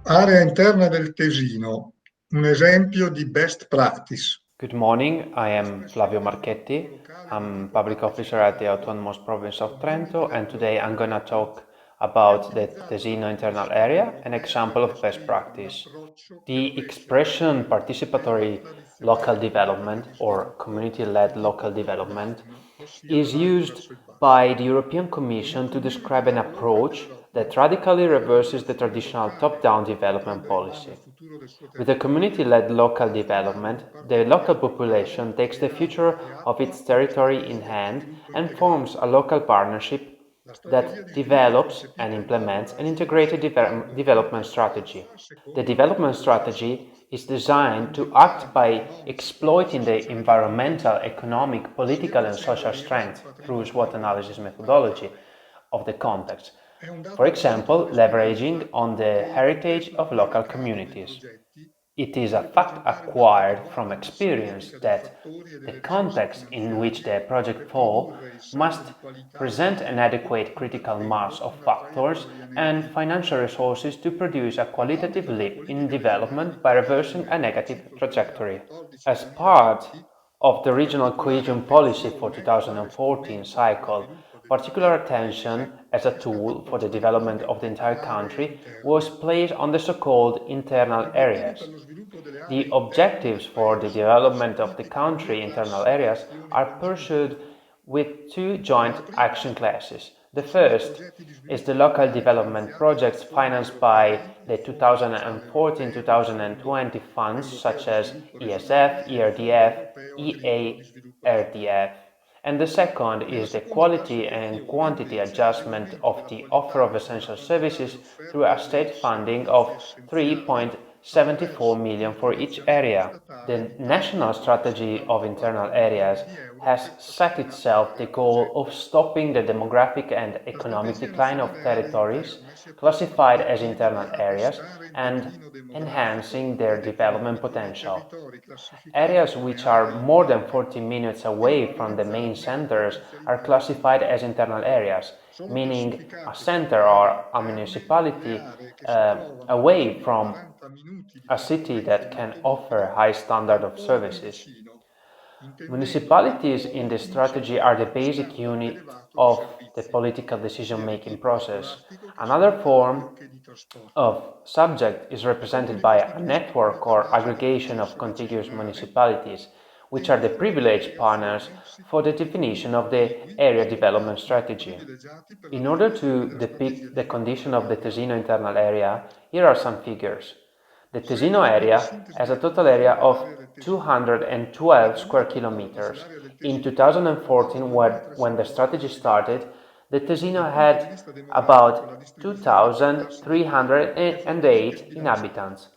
Area interna del Tesino, un esempio di best practice. Good morning, I am Flavio Marchetti. I'm public officer at the Autonomous Province of Trento, and today I'm going to talk about the Tesino internal area, an example of best practice. The expression participatory local development or community-led local development is used by the European Commission to describe an approach that radically reverses the traditional top-down development policy. With a community-led local development, the local population takes the future of its territory in hand and forms a local partnership that develops and implements an integrated development strategy. The development strategy is designed to act by exploiting the environmental, economic, political and social strength through SWOT analysis methodology of the context. For example, leveraging on the heritage of local communities. It is a fact acquired from experience that the context in which the project falls must present an adequate critical mass of factors and financial resources to produce a qualitative leap in development by reversing a negative trajectory. As part of the regional cohesion policy for 2014 cycle, particular attention as a tool for the development of the entire country was placed on the so-called internal areas. The objectives for the development of the country internal areas are pursued with two joint action classes. The first is the local development projects financed by the 2014-2020 funds such as ESF, ERDF, EARDF. And the second is the quality and quantity adjustment of the offer of essential services through a state funding of 3.74 million for each area. The National Strategy of Internal Areas has set itself the goal of stopping the demographic and economic decline of territories classified as internal areas and enhancing their development potential. Areas which are more than 40 minutes away from the main centers are classified as internal areas, meaning a center or a municipality away from a city that can offer high standard of services. Municipalities in the strategy are the basic unit of the political decision-making process. Another form of subject is represented by a network or aggregation of contiguous municipalities, which are the privileged partners for the definition of the area development strategy. In order to depict the condition of the Tesino internal area, here are some figures. The Tesino area has a total area of 212 square kilometers. In 2014, when the strategy started, the Tesino had about 2,308 inhabitants.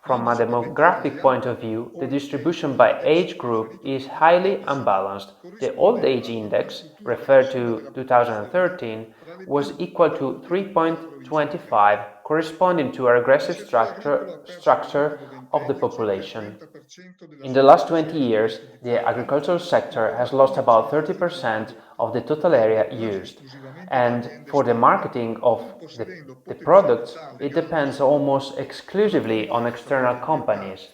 From a demographic point of view, the distribution by age group is highly unbalanced. The old age index, referred to 2013, was equal to 3.25, corresponding to a regressive structure of the population. In the last 20 years, the agricultural sector has lost about 30% of the total area used, and for the marketing of the products, it depends almost exclusively on external companies.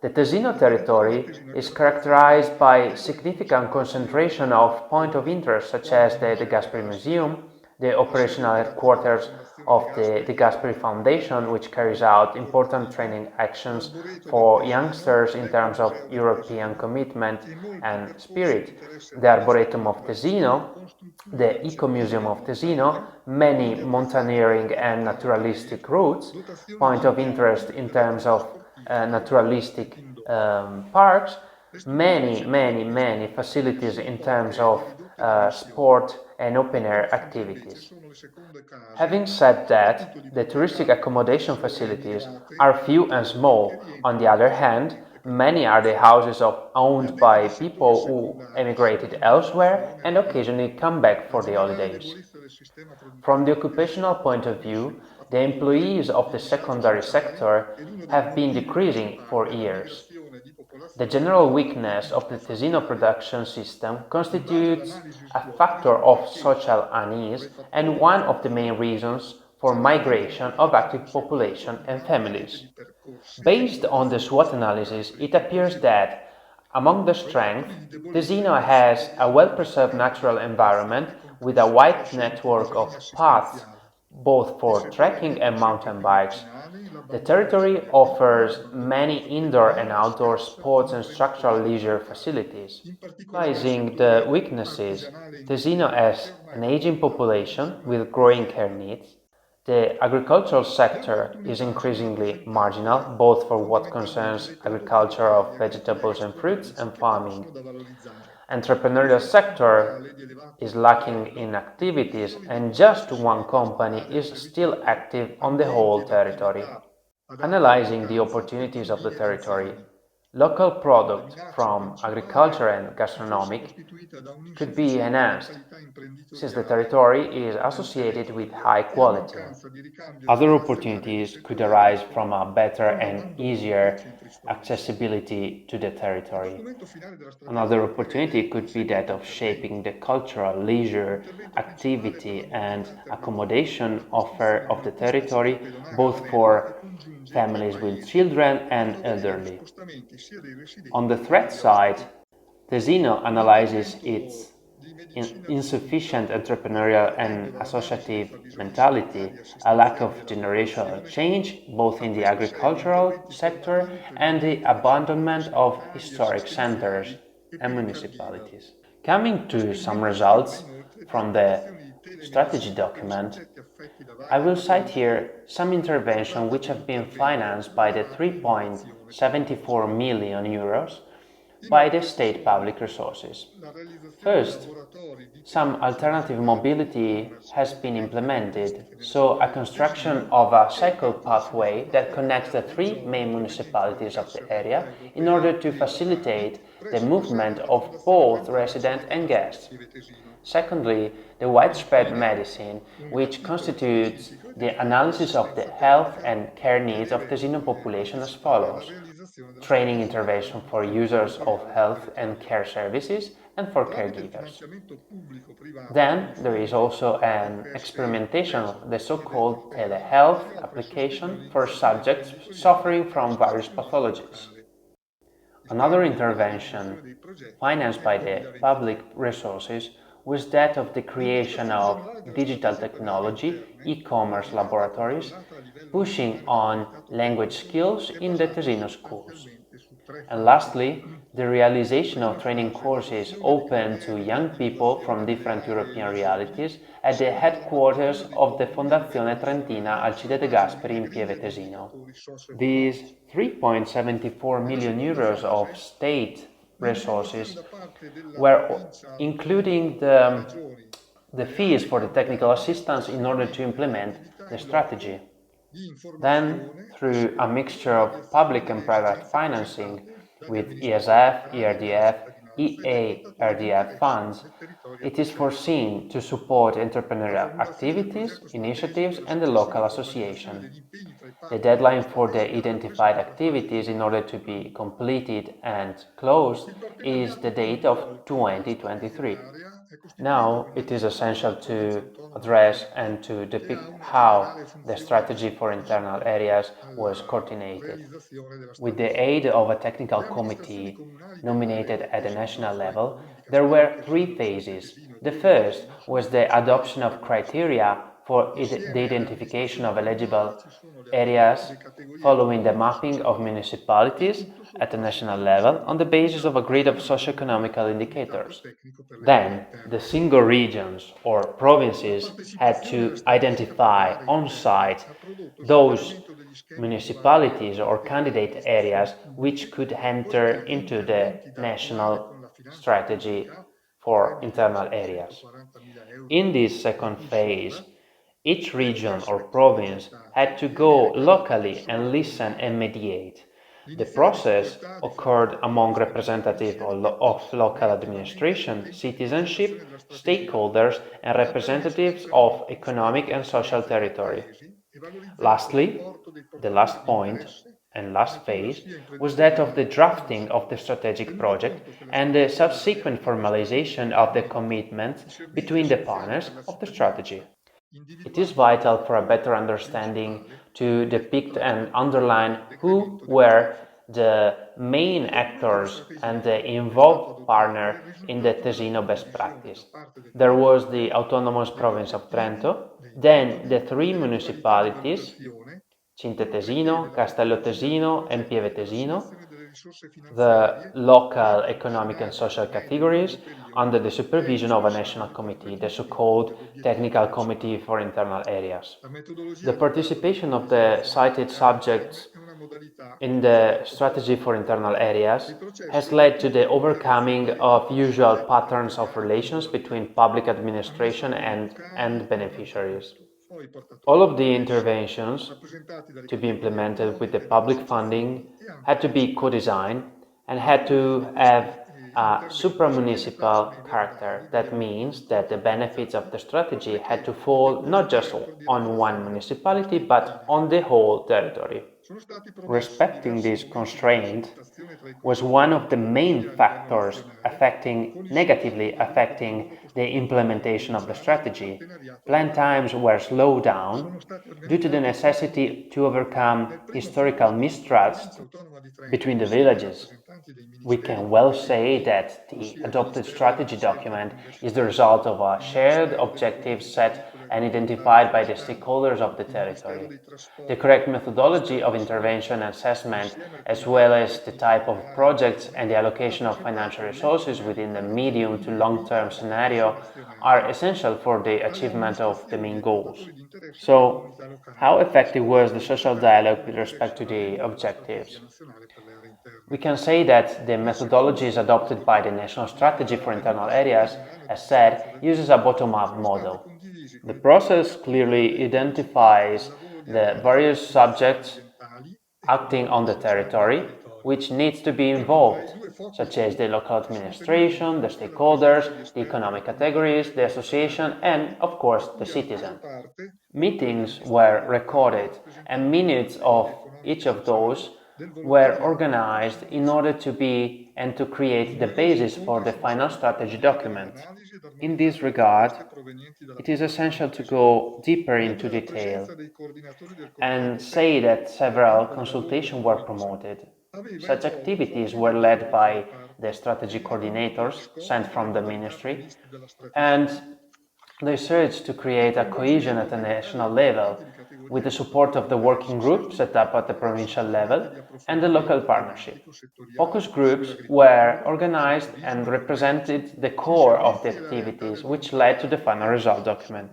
The Tesino territory is characterized by significant concentration of points of interest such as the Gasperi Museum, the operational headquarters of the Gasperi Foundation, which carries out important training actions for youngsters in terms of European commitment and spirit, the Arboretum of Tesino, the Eco-Museum of Tesino, many mountaineering and naturalistic routes, point of interest in terms of naturalistic parks, many facilities in terms of sport and open-air activities. Having said that, the touristic accommodation facilities are few and small. On the other hand, many are the houses owned by people who emigrated elsewhere and occasionally come back for the holidays. From the occupational point of view, the employees of the secondary sector have been decreasing for years. The general weakness of the Tesino production system constitutes a factor of social unease and one of the main reasons for migration of active population and families. Based on the SWOT analysis, it appears that, among the strengths, Tesino has a well-preserved natural environment with a wide network of paths both for trekking and mountain bikes. The territory offers many indoor and outdoor sports and structural leisure facilities. Realizing the weaknesses, Tesino has an aging population with growing care needs. The agricultural sector is increasingly marginal, both for what concerns agriculture of vegetables and fruits and farming. Entrepreneurial sector is lacking in activities and just one company is still active on the whole territory. Analyzing the opportunities of the territory, local products from agriculture and gastronomic could be enhanced, since the territory is associated with high quality. Other opportunities could arise from a better and easier accessibility to the territory. Another opportunity could be that of shaping the cultural, leisure, activity and accommodation offer of the territory, both for families with children and elderly. On the threat side, Tesino analyzes its insufficient entrepreneurial and associative mentality, a lack of generational change both in the agricultural sector and the abandonment of historic centers and municipalities. Coming to some results from the strategy document, I will cite here some interventions which have been financed by the 3.74 million euros by the state public resources. First, some alternative mobility has been implemented, so a construction of a cycle pathway that connects the three main municipalities of the area in order to facilitate the movement of both residents and guests. Secondly, the widespread medicine, which constitutes the analysis of the health and care needs of Tesino population as follows: training intervention for users of health and care services and for caregivers. Then there is also an experimentation of the so-called telehealth application for subjects suffering from various pathologies. Another intervention financed by the public resources was that of the creation of digital technology, e-commerce laboratories, pushing on language skills in the Tesino schools. And lastly, the realization of training courses open to young people from different European realities at the headquarters of the Fondazione Trentina Alcide de Gasperi in Pieve Tesino. These 3.74 million euros of state resources were including the fees for the technical assistance in order to implement the strategy. Then, through a mixture of public and private financing with ESF, ERDF, EA-RDF funds, it is foreseen to support entrepreneurial activities, initiatives and the local association. The deadline for the identified activities in order to be completed and closed is the date of 2023. Now it is essential to address and to depict how the strategy for internal areas was coordinated. With the aid of a technical committee nominated at the national level, there were three phases. The first was the adoption of criteria for the identification of eligible areas following the mapping of municipalities at the national level on the basis of a grid of socio-economical indicators. Then, the single regions or provinces had to identify on-site those municipalities or candidate areas which could enter into the national strategy for internal areas. In this second phase, each region or province had to go locally and listen and mediate. The process occurred among representatives of local administration, citizenship, stakeholders, and representatives of economic and social territory. Lastly, the last point and last phase was that of the drafting of the strategic project and the subsequent formalization of the commitments between the partners of the strategy. It is vital for a better understanding to depict and underline who were the main actors and the involved partner in the Tesino best practice. There was the autonomous province of Trento, then the three municipalities, Cinte Tesino, Castello Tesino, and Pieve Tesino, the local economic and social categories under the supervision of a national committee, the so-called Technical Committee for Internal Areas. The participation of the cited subjects in the strategy for internal areas has led to the overcoming of usual patterns of relations between public administration and beneficiaries. All of the interventions to be implemented with the public funding had to be co-designed and had to have a supramunicipal character. That means that the benefits of the strategy had to fall not just on one municipality but on the whole territory. Respecting this constraint was one of the main factors negatively affecting the implementation of the strategy. Plan times were slowed down due to the necessity to overcome historical mistrust between the villages. We can well say that the adopted strategy document is the result of a shared objective set and identified by the stakeholders of the territory. The correct methodology of intervention and assessment, as well as the type of projects and the allocation of financial resources within the medium to long-term scenario, are essential for the achievement of the main goals. So, how effective was the social dialogue with respect to the objectives? We can say that the methodologies adopted by the National Strategy for Internal Areas, as said, uses a bottom-up model. The process clearly identifies the various subjects acting on the territory which needs to be involved, such as the local administration, the stakeholders, the economic categories, the association, and, of course, the citizen. Meetings were recorded, and minutes of each of those were organized in order to be and to create the basis for the final strategy document. In this regard, it is essential to go deeper into detail and say that several consultations were promoted. Such activities were led by the strategy coordinators sent from the ministry, and they searched to create a cohesion at a national level with the support of the working group set up at the provincial level and the local partnership. Focus groups were organized and represented the core of the activities which led to the final result document.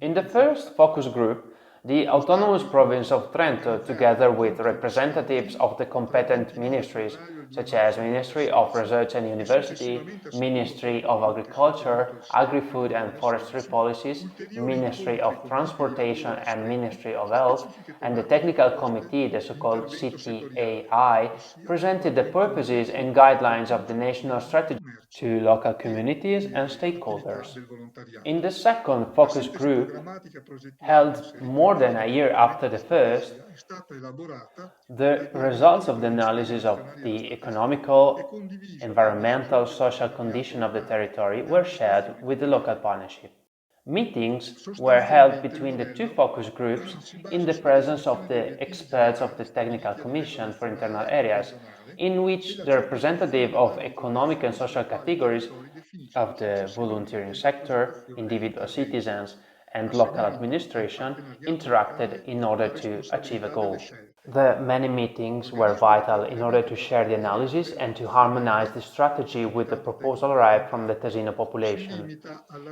In the first focus group, the autonomous province of Trento, together with representatives of the competent ministries such as Ministry of Research and University, Ministry of Agriculture, Agri-Food and Forestry Policies, Ministry of Transportation and Ministry of Health, and the Technical Committee, the so-called CTAI, presented the purposes and guidelines of the national strategy to local communities and stakeholders. In the second focus group, held more than a year after the first, the results of the analysis of the economical, environmental, social condition of the territory were shared with the local partnership. Meetings were held between the two focus groups in the presence of the experts of the Technical Commission for Internal Areas, in which the representative of economic and social categories of the volunteering sector, individual citizens, and local administration interacted in order to achieve a goal. The many meetings were vital in order to share the analysis and to harmonize the strategy with the proposal arrived from the Tesino population.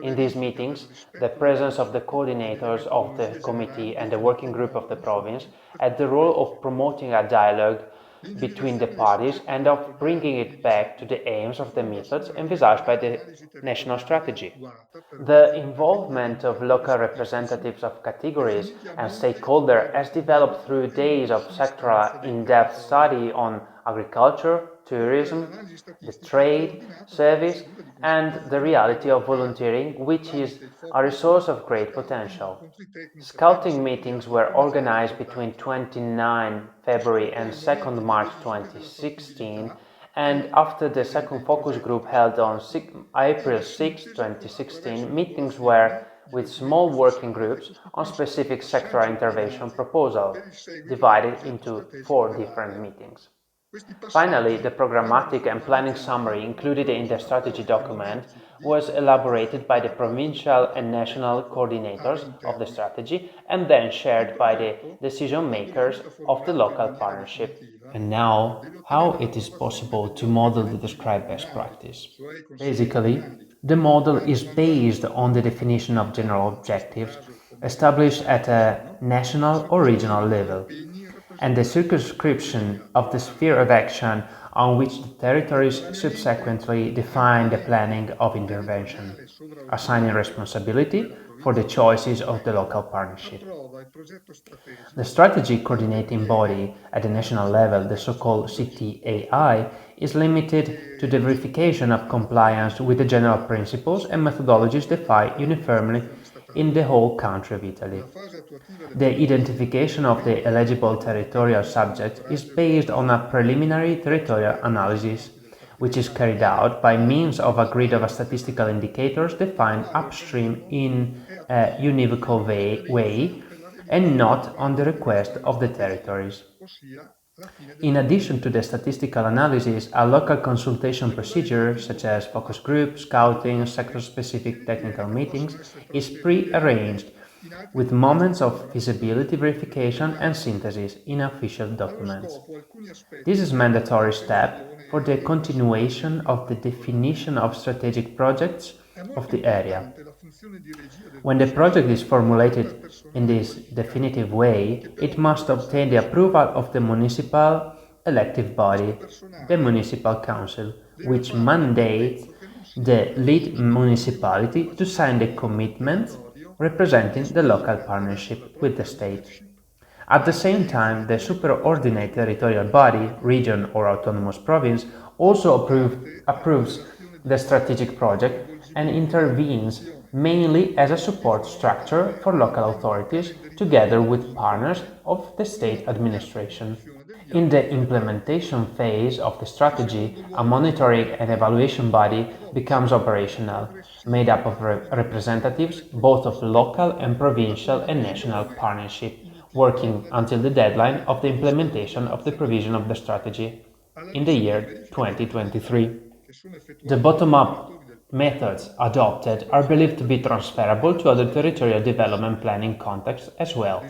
In these meetings, the presence of the coordinators of the committee and the working group of the province had the role of promoting a dialogue between the parties and of bringing it back to the aims of the methods envisaged by the national strategy. The involvement of local representatives of categories and stakeholders has developed through days of sectoral in-depth study on agriculture, tourism, the trade, service, and the reality of volunteering, which is a resource of great potential. Scouting meetings were organized between 29 February and 2 March 2016, and after the second focus group held on April 6, 2016, meetings were with small working groups on specific sectoral intervention proposals, divided into 4 different meetings. Finally, the programmatic and planning summary included in the strategy document was elaborated by the provincial and national coordinators of the strategy and then shared by the decision makers of the local partnership. And now, how it is possible to model the described best practice? Basically, the model is based on the definition of general objectives established at a national or regional level, and the circumscription of the sphere of action on which the territories subsequently define the planning of intervention, assigning responsibility for the choices of the local partnership. The strategy coordinating body at the national level, the so-called CTAI, is limited to the verification of compliance with the general principles and methodologies defined uniformly in the whole country of Italy. The identification of the eligible territorial subject is based on a preliminary territorial analysis, which is carried out by means of a grid of statistical indicators defined upstream in a univocal way and not on the request of the territories. In addition to the statistical analysis, a local consultation procedure, such as focus groups, scouting, sector-specific technical meetings, is pre-arranged with moments of feasibility verification and synthesis in official documents. This is a mandatory step for the continuation of the definition of strategic projects of the area. When the project is formulated in this definitive way, it must obtain the approval of the municipal elective body, the municipal council, which mandates the lead municipality to sign the commitment representing the local partnership with the state. At the same time, the superordinate territorial body, region or autonomous province also approves the strategic project and intervenes mainly as a support structure for local authorities together with partners of the state administration. In the implementation phase of the strategy, a monitoring and evaluation body becomes operational, made up of representatives both of local and provincial and national partnership, working until the deadline of the implementation of the provision of the strategy in the year 2023. The bottom-up methods adopted are believed to be transferable to other territorial development planning contexts as well.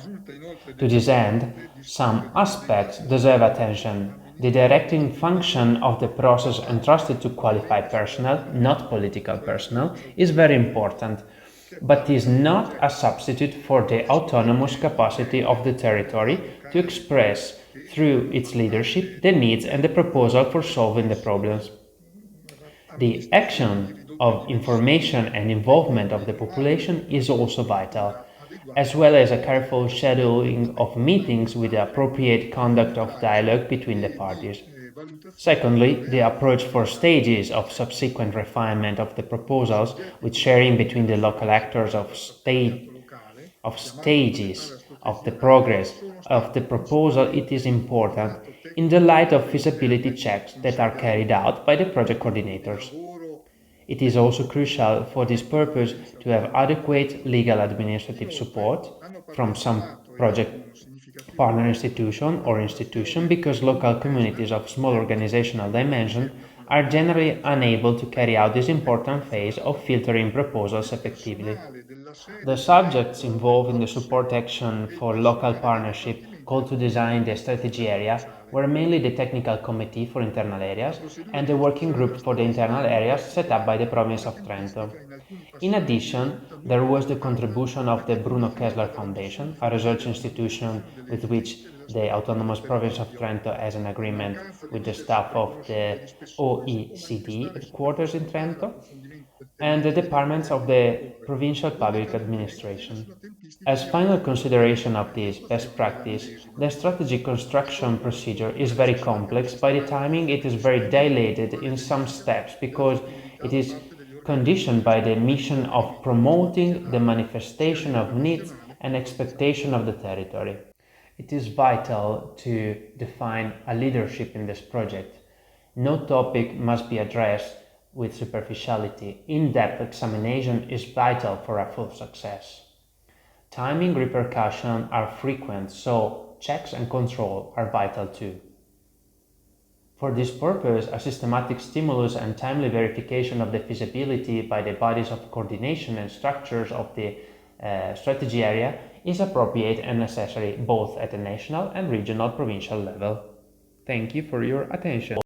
To this end, some aspects deserve attention. The directing function of the process entrusted to qualified personnel, not political personnel, is very important, but is not a substitute for the autonomous capacity of the territory to express through its leadership the needs and the proposal for solving the problems. The action of information and involvement of the population is also vital, as well as a careful shadowing of meetings with the appropriate conduct of dialogue between the parties. Secondly, the approach for stages of subsequent refinement of the proposals with sharing between the local actors of stages of the progress of the proposal. It is important in the light of feasibility checks that are carried out by the project coordinators. It is also crucial for this purpose to have adequate legal administrative support from some project partner institution or institution, because local communities of small organizational dimension are generally unable to carry out this important phase of filtering proposals effectively. The subjects involved in the support action for local partnership called to design the strategy area were mainly the technical committee for internal areas and the working group for the internal areas set up by the province of Trento. In addition, there was the contribution of the Bruno Kessler Foundation, a research institution with which the autonomous province of Trento has an agreement with the staff of the OECD headquarters in Trento, and the departments of the provincial public administration. As final consideration of this best practice, the strategy construction procedure is very complex. By the timing, it is very dilated in some steps because it is conditioned by the mission of promoting the manifestation of needs and expectation of the territory. It is vital to define a leadership in this project. No topic must be addressed with superficiality. In-depth examination is vital for a full success. Timing repercussions are frequent, so checks and control are vital too. For this purpose, a systematic stimulus and timely verification of the feasibility by the bodies of coordination and structures of the strategy area is appropriate and necessary both at the national and regional provincial level. Thank you for your attention.